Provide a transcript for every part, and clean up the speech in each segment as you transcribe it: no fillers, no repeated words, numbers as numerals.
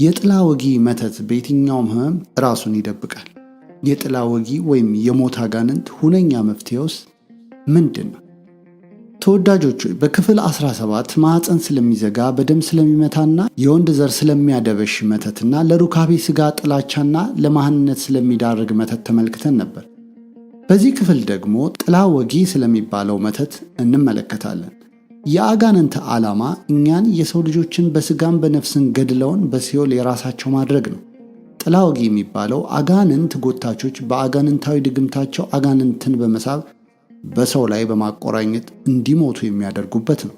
የጥላ ወጊ መተት በየትኛውም ህመም ራሱን ይደብቃል። የጥላ ወጊ ወይም የሞት አጋንንት ሁነኛ መፍትሄውስ ምንድን ነው? ተወዳጆች ሆይ በክፍል 17 ማዕፀን ስለሚዘጋ በደም ስለሚመታና የወንድ ዘር ስለሚያደበሽ መተትና ለሩካቤ ሥጋ ጥላቻና ለመሃንነት ስለሚዳርግ መተት ተመልክተን ነበር። በዚህ ክፍል ደግሞ ጥላ ወጊ ስለሚባለው መተት እንመለከታለን። የአጋንንት ዓላማ እኛን የሰው ልጆችን በሥጋም በነፍስን ገድለውን በሲኦል የራሳቸው ማድረግ ነው። ጥላ ወጊ የሚባለው አጋንንት ጎታቾች በአጋንንታዊ ድግምታቸው አጋንንትን በመሳብ በሰው ላይ በማቆራኘት እንዲሞቱ የሚያደርጉበት ነው።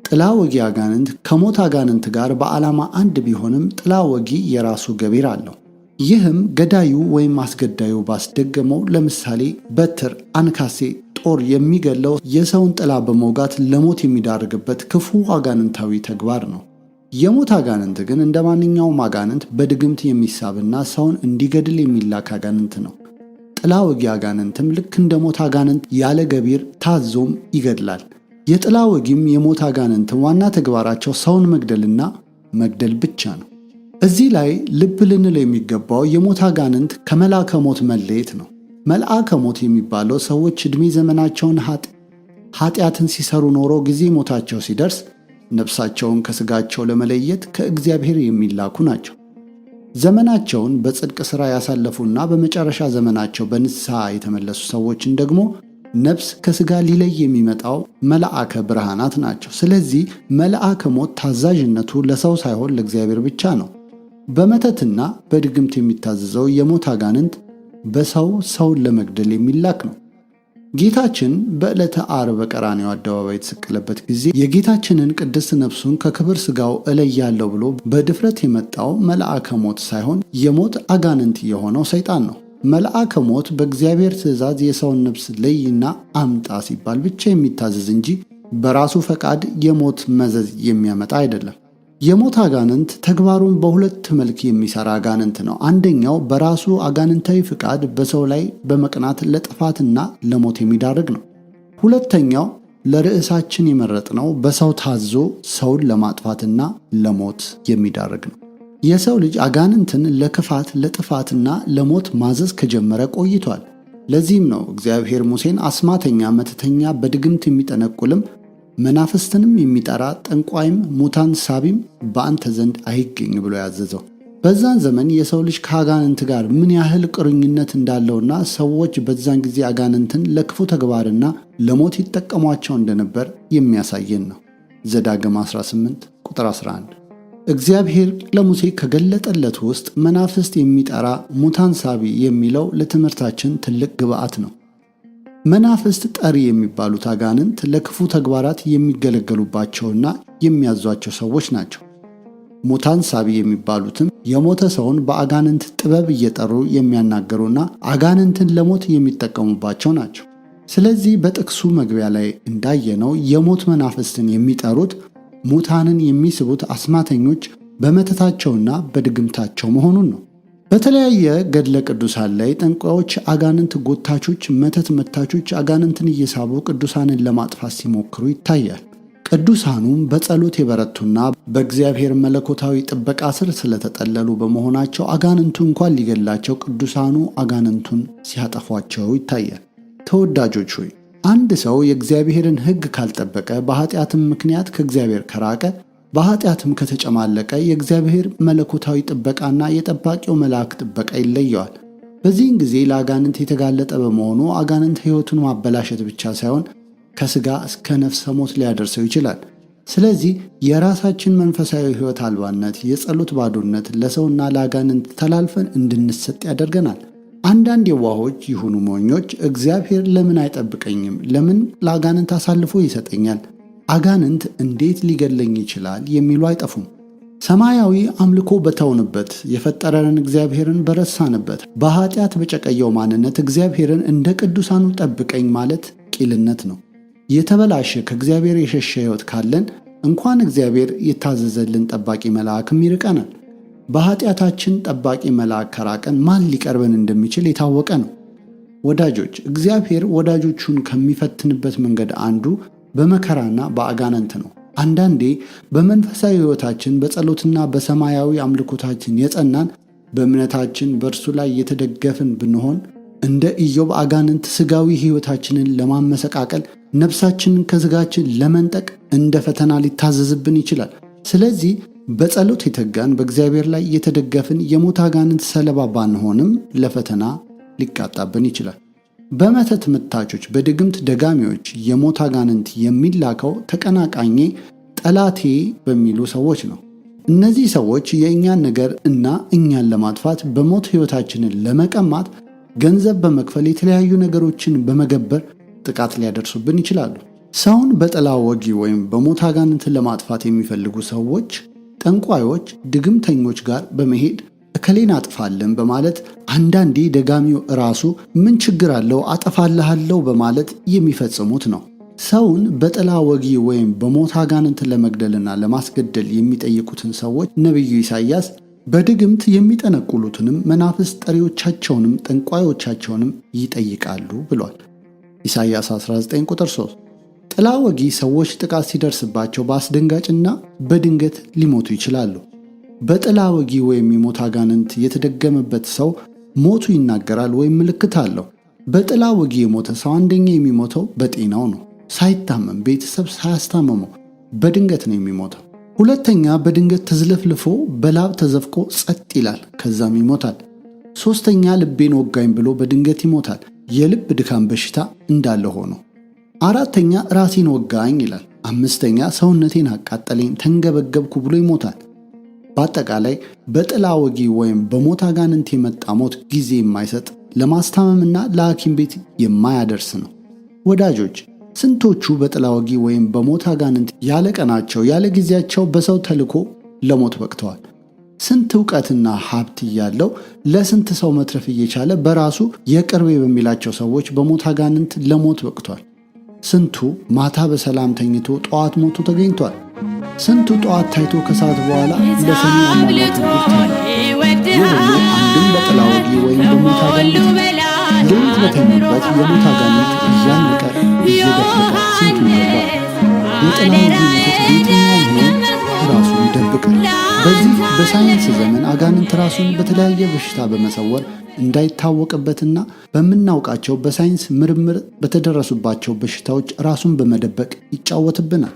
ጥላ ወጊ አጋንንት ከሞት አጋንንት ጋር በዓላማ አንድ ቢሆንም ጥላ ወጊ የራሱ ገቢር አለው። ይህም ገዳዩ ወይም አስገዳዩ ባስደገመው ለምሳሌ በትር፣ አንካሴ፣ ጦር የሚገለው የሰውን ጥላ በመውጋት ለሞት የሚዳርግበት ክፉ አጋንንታዊ ተግባር ነው። የሞት አጋንንት ግን እንደ ማንኛውም አጋንንት በድግምት የሚሳብና ሰውን እንዲገድል የሚላክ አጋንንት ነው። ጥላ ወጊ አጋንንትም ልክ እንደ ሞት አጋንንት ያለ ገቢር ታዞም ይገድላል። የጥላ ወጊም የሞት አጋንንት ዋና ተግባራቸው ሰውን መግደልና መግደል ብቻ ነው። እዚህ ላይ ልብ ልንለው የሚገባው የሞት አጋንንት ከመልአከ ሞት መለየት ነው። መልአከ ሞት የሚባለው ሰዎች ዕድሜ ዘመናቸውን ኃጢአትን ሲሰሩ ኖሮ ጊዜ ሞታቸው ሲደርስ ነፍሳቸውን ከሥጋቸው ለመለየት ከእግዚአብሔር የሚላኩ ናቸው። ዘመናቸውን በጽድቅ ሥራ ያሳለፉና በመጨረሻ ዘመናቸው በንስሐ የተመለሱ ሰዎችን ደግሞ ነፍስ ከሥጋ ሊለይ የሚመጣው መልአከ ብርሃናት ናቸው። ስለዚህ መልአከ ሞት ታዛዥነቱ ለሰው ሳይሆን ለእግዚአብሔር ብቻ ነው። በመተትና በድግምት የሚታዘዘው የሞት አጋንንት በሰው ሰውን ለመግደል የሚላክ ነው። ጌታችን በዕለተ ዓርብ በቀራንዮ አደባባይ የተሰቀለበት ጊዜ የጌታችንን ቅድስት ነፍሱን ከክብር ሥጋው እለያለሁ ብሎ በድፍረት የመጣው መልአከ ሞት ሳይሆን የሞት አጋንንት የሆነው ሰይጣን ነው። መልአከ ሞት በእግዚአብሔር ትእዛዝ የሰውን ነፍስ ለይና አምጣ ሲባል ብቻ የሚታዘዝ እንጂ በራሱ ፈቃድ የሞት መዘዝ የሚያመጣ አይደለም። የሞት አጋንንት ተግባሩን በሁለት መልክ የሚሰራ አጋንንት ነው። አንደኛው በራሱ አጋንንታዊ ፍቃድ በሰው ላይ በመቅናት ለጥፋትና ለሞት የሚዳርግ ነው። ሁለተኛው ለርዕሳችን የመረጥነው በሰው ታዞ ሰውን ለማጥፋትና ለሞት የሚዳርግ ነው። የሰው ልጅ አጋንንትን ለክፋት ለጥፋትና ለሞት ማዘዝ ከጀመረ ቆይቷል። ለዚህም ነው እግዚአብሔር ሙሴን አስማተኛ፣ መተተኛ፣ በድግምት የሚጠነቁልም መናፍስትንም የሚጠራ ጠንቋይም ሙታን ሳቢም በአንተ ዘንድ አይገኝ ብሎ ያዘዘው። በዛን ዘመን የሰው ልጅ ከአጋንንት ጋር ምን ያህል ቁርኝነት እንዳለውና ሰዎች በዛን ጊዜ አጋንንትን ለክፉ ተግባርና ለሞት ይጠቀሟቸው እንደነበር የሚያሳየን ነው። ዘዳግም 18 ቁጥር 11። እግዚአብሔር ለሙሴ ከገለጠለት ውስጥ መናፍስት የሚጠራ ሙታን ሳቢ የሚለው ለትምህርታችን ትልቅ ግብዓት ነው። መናፍስት ጠሪ የሚባሉት አጋንንት ለክፉ ተግባራት የሚገለገሉባቸውና የሚያዟቸው ሰዎች ናቸው። ሙታን ሳቢ የሚባሉትም የሞተ ሰውን በአጋንንት ጥበብ እየጠሩ የሚያናገሩና አጋንንትን ለሞት የሚጠቀሙባቸው ናቸው። ስለዚህ በጥቅሱ መግቢያ ላይ እንዳየነው የሞት መናፍስትን የሚጠሩት ሙታንን የሚስቡት አስማተኞች በመተታቸውና በድግምታቸው መሆኑን ነው። በተለያየ ገድለ ቅዱሳን ላይ ጠንቋዮች፣ አጋንንት ጎታቾች፣ መተት መታቾች አጋንንትን እየሳቡ ቅዱሳንን ለማጥፋት ሲሞክሩ ይታያል። ቅዱሳኑም በጸሎት የበረቱና በእግዚአብሔር መለኮታዊ ጥበቃ ስር ስለተጠለሉ በመሆናቸው አጋንንቱ እንኳን ሊገላቸው ቅዱሳኑ አጋንንቱን ሲያጠፏቸው ይታያል። ተወዳጆች ሆይ አንድ ሰው የእግዚአብሔርን ሕግ ካልጠበቀ፣ በኃጢአትም ምክንያት ከእግዚአብሔር ከራቀ፣ በኃጢአትም ከተጨማለቀ የእግዚአብሔር መለኮታዊ ጥበቃና የጠባቂው መልአክ ጥበቃ ይለየዋል። በዚህን ጊዜ ለአጋንንት የተጋለጠ በመሆኑ አጋንንት ሕይወቱን ማበላሸት ብቻ ሳይሆን ከሥጋ እስከ ነፍሰ ሞት ሊያደርሰው ይችላል። ስለዚህ የራሳችን መንፈሳዊ ሕይወት አልባነት፣ የጸሎት ባዶነት ለሰውና ለአጋንንት ተላልፈን እንድንሰጥ ያደርገናል። አንዳንድ የዋሆች ይሁኑ ሞኞች እግዚአብሔር ለምን አይጠብቀኝም? ለምን ለአጋንንት አሳልፎ ይሰጠኛል? አጋንንት እንዴት ሊገለኝ ይችላል? የሚሉ አይጠፉም። ሰማያዊ አምልኮ በተውንበት፣ የፈጠረንን እግዚአብሔርን በረሳንበት፣ በኃጢአት በጨቀየው ማንነት እግዚአብሔርን እንደ ቅዱሳኑ ጠብቀኝ ማለት ቂልነት ነው። የተበላሸ ከእግዚአብሔር የሸሸ ሕይወት ካለን እንኳን እግዚአብሔር የታዘዘልን ጠባቂ መልአክም ይርቀናል። በኃጢአታችን ጠባቂ መልአክ ከራቀን ማን ሊቀርበን እንደሚችል የታወቀ ነው። ወዳጆች፣ እግዚአብሔር ወዳጆቹን ከሚፈትንበት መንገድ አንዱ በመከራና በአጋንንት ነው። አንዳንዴ በመንፈሳዊ ሕይወታችን በጸሎትና በሰማያዊ አምልኮታችን የጸናን በእምነታችን በእርሱ ላይ የተደገፍን ብንሆን እንደ ኢዮብ አጋንንት ሥጋዊ ሕይወታችንን ለማመሰቃቀል ነፍሳችንን ከሥጋችን ለመንጠቅ እንደ ፈተና ሊታዘዝብን ይችላል። ስለዚህ በጸሎት የተጋን በእግዚአብሔር ላይ የተደገፍን የሞት አጋንንት ሰለባ ባንሆንም ለፈተና ሊቃጣብን ይችላል። በመተት ምታቾች፣ በድግምት ደጋሚዎች የሞት አጋንንት የሚላከው ተቀናቃኜ ጠላቴ በሚሉ ሰዎች ነው። እነዚህ ሰዎች የእኛን ነገር እና እኛን ለማጥፋት በሞት ሕይወታችንን ለመቀማት ገንዘብ በመክፈል የተለያዩ ነገሮችን በመገበር ጥቃት ሊያደርሱብን ይችላሉ። ሰውን በጥላ ወጊ ወይም በሞት አጋንንት ለማጥፋት የሚፈልጉ ሰዎች ጠንቋዮች፣ ድግምተኞች ጋር በመሄድ እከሌን አጥፋለን በማለት አንዳንዴ ደጋሚው ራሱ ምን ችግር አለው አጠፋልሃለሁ በማለት የሚፈጽሙት ነው። ሰውን በጥላ ወጊ ወይም በሞት አጋንንት ለመግደልና ለማስገደል የሚጠይቁትን ሰዎች ነቢዩ ኢሳይያስ በድግምት የሚጠነቁሉትንም መናፍስት ጠሪዎቻቸውንም ጠንቋዮቻቸውንም ይጠይቃሉ ብሏል። ኢሳይያስ 19 ቁጥር 3። ጥላ ወጊ ሰዎች ጥቃት ሲደርስባቸው በአስደንጋጭና በድንገት ሊሞቱ ይችላሉ። በጥላ ወጊ ወይም የሞት አጋንንት የተደገመበት ሰው ሞቱ ይናገራል ወይም ምልክት አለው። በጥላ ወጊ የሞተ ሰው አንደኛ የሚሞተው በጤናው ነው። ሳይታመም፣ ቤተሰብ ሳያስታመመው በድንገት ነው የሚሞተው። ሁለተኛ በድንገት ተዝለፍልፎ በላብ ተዘፍቆ ጸጥ ይላል፣ ከዛም ይሞታል። ሶስተኛ ልቤን ወጋኝ ብሎ በድንገት ይሞታል፣ የልብ ድካም በሽታ እንዳለ ሆኖ። አራተኛ ራሴን ወጋኝ ይላል። አምስተኛ ሰውነቴን አቃጠለኝ፣ ተንገበገብኩ ብሎ ይሞታል። በአጠቃላይ በጥላ ወጊ ወይም በሞት አጋንንት የመጣ ሞት ጊዜ የማይሰጥ ለማስታመምና ለሐኪም ቤት የማያደርስ ነው። ወዳጆች፣ ስንቶቹ በጥላ ወጊ ወይም በሞት አጋንንት ያለ ቀናቸው ያለ ጊዜያቸው በሰው ተልኮ ለሞት በቅተዋል። ስንት ዕውቀትና ሀብት እያለው ለስንት ሰው መትረፍ እየቻለ በራሱ የቅርቤ በሚላቸው ሰዎች በሞት አጋንንት ለሞት በቅቷል። ስንቱ ማታ በሰላም ተኝቶ ጠዋት ሞቶ ተገኝቷል። ስንቱ ጠዋት ታይቶ ከሰዓት በኋላ ለሰሚ አሟሟት ይታያል። ይህ ሁሉ አንድም በጥላ ወጊ ወይም በሞት አጋንንት ሌሊት በተኙበት የሞት አጋንንት እያነቀ እየደፈቀ ስንቱ ይገባል። የጥላ ወጊ መተት በየትኛውም ሆን ራሱን ይደብቃል። በዚህ በሳይንስ ዘመን አጋንንት ራሱን በተለያየ በሽታ በመሰወር እንዳይታወቅበትና በምናውቃቸው በሳይንስ ምርምር በተደረሱባቸው በሽታዎች ራሱን በመደበቅ ይጫወትብናል።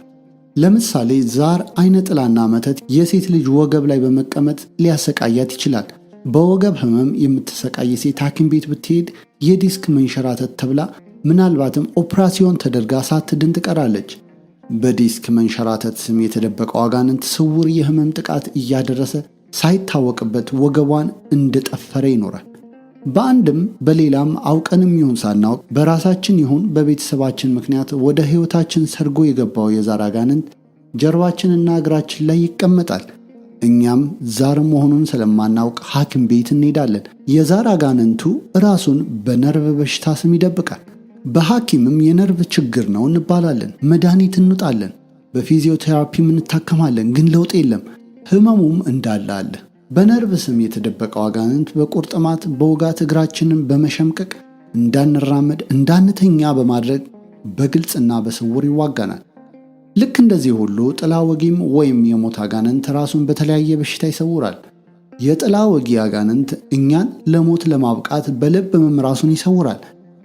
ለምሳሌ ዛር፣ አይነ ጥላና መተት የሴት ልጅ ወገብ ላይ በመቀመጥ ሊያሰቃያት ይችላል። በወገብ ህመም የምትሰቃይ ሴት ሐኪም ቤት ብትሄድ የዲስክ መንሸራተት ተብላ ምናልባትም ኦፕራሲዮን ተደርጋ ሳትድን ትቀራለች። በዲስክ መንሸራተት ስም የተደበቀው አጋንንት ስውር የህመም ጥቃት እያደረሰ ሳይታወቅበት ወገቧን እንደጠፈረ ይኖራል። በአንድም በሌላም አውቀንም ይሁን ሳናውቅ በራሳችን ይሁን በቤተሰባችን ምክንያት ወደ ሕይወታችን ሰርጎ የገባው የዛር አጋንንት ጀርባችንና እግራችን ላይ ይቀመጣል። እኛም ዛር መሆኑን ስለማናውቅ ሐኪም ቤት እንሄዳለን። የዛር አጋንንቱ ራሱን በነርቭ በሽታ ስም ይደብቃል። በሐኪምም የነርቭ ችግር ነው እንባላለን። መድኃኒት እንውጣለን፣ በፊዚዮቴራፒም እንታከማለን፣ ግን ለውጥ የለም። ህመሙም እንዳለ አለ። በነርቭ ስም የተደበቀው አጋንንት በቁርጥማት በውጋት እግራችንን በመሸምቀቅ እንዳንራመድ እንዳንተኛ በማድረግ በግልጽና በስውር ይዋጋናል። ልክ እንደዚህ ሁሉ ጥላ ወጊም ወይም የሞት አጋንንት ራሱን በተለያየ በሽታ ይሰውራል። የጥላ ወጊ አጋንንት እኛን ለሞት ለማብቃት በልብ ህመም ራሱን ይሰውራል።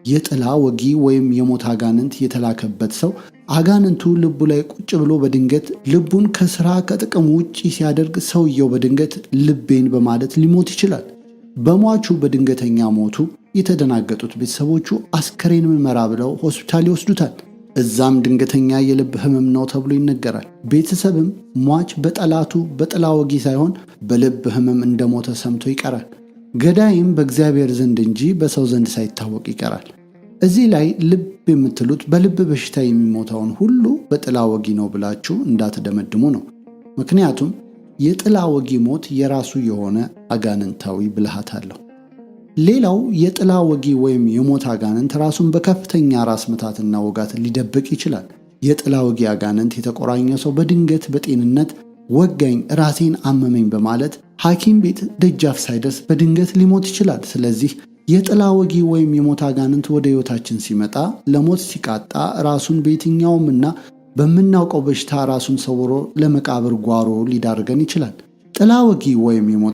የጥላ ወጊ ወይም የሞት አጋንንት የተላከበት ሰው አጋንንቱ ልቡ ላይ ቁጭ ብሎ በድንገት ልቡን ከስራ ከጥቅም ውጪ ሲያደርግ ሰውየው በድንገት ልቤን በማለት ሊሞት ይችላል። በሟቹ በድንገተኛ ሞቱ የተደናገጡት ቤተሰቦቹ አስከሬን ምርመራ ብለው ሆስፒታል ይወስዱታል። እዛም ድንገተኛ የልብ ህመም ነው ተብሎ ይነገራል። ቤተሰብም ሟች በጠላቱ በጥላ ወጊ ሳይሆን በልብ ህመም እንደሞተ ሰምቶ ይቀራል። ገዳይም በእግዚአብሔር ዘንድ እንጂ በሰው ዘንድ ሳይታወቅ ይቀራል። እዚህ ላይ ልብ የምትሉት በልብ በሽታ የሚሞተውን ሁሉ በጥላ ወጊ ነው ብላችሁ እንዳትደመድሙ ነው። ምክንያቱም የጥላ ወጊ ሞት የራሱ የሆነ አጋንንታዊ ብልሃት አለው። ሌላው የጥላ ወጊ ወይም የሞት አጋንንት ራሱን በከፍተኛ ራስ ምታትና ወጋት ሊደብቅ ይችላል። የጥላ ወጊ አጋንንት የተቆራኘ ሰው በድንገት በጤንነት ወጋኝ፣ ራሴን አመመኝ በማለት ሐኪም ቤት ደጃፍ ሳይደርስ በድንገት ሊሞት ይችላል። ስለዚህ የጥላ ወጊ ወይም የሞት አጋንንት ወደ ሕይወታችን ሲመጣ ለሞት ሲቃጣ ራሱን በየትኛውምና በምናውቀው በሽታ ራሱን ሰውሮ ለመቃብር ጓሮ ሊዳርገን ይችላል። ጥላ ወጊ ወይም የሞት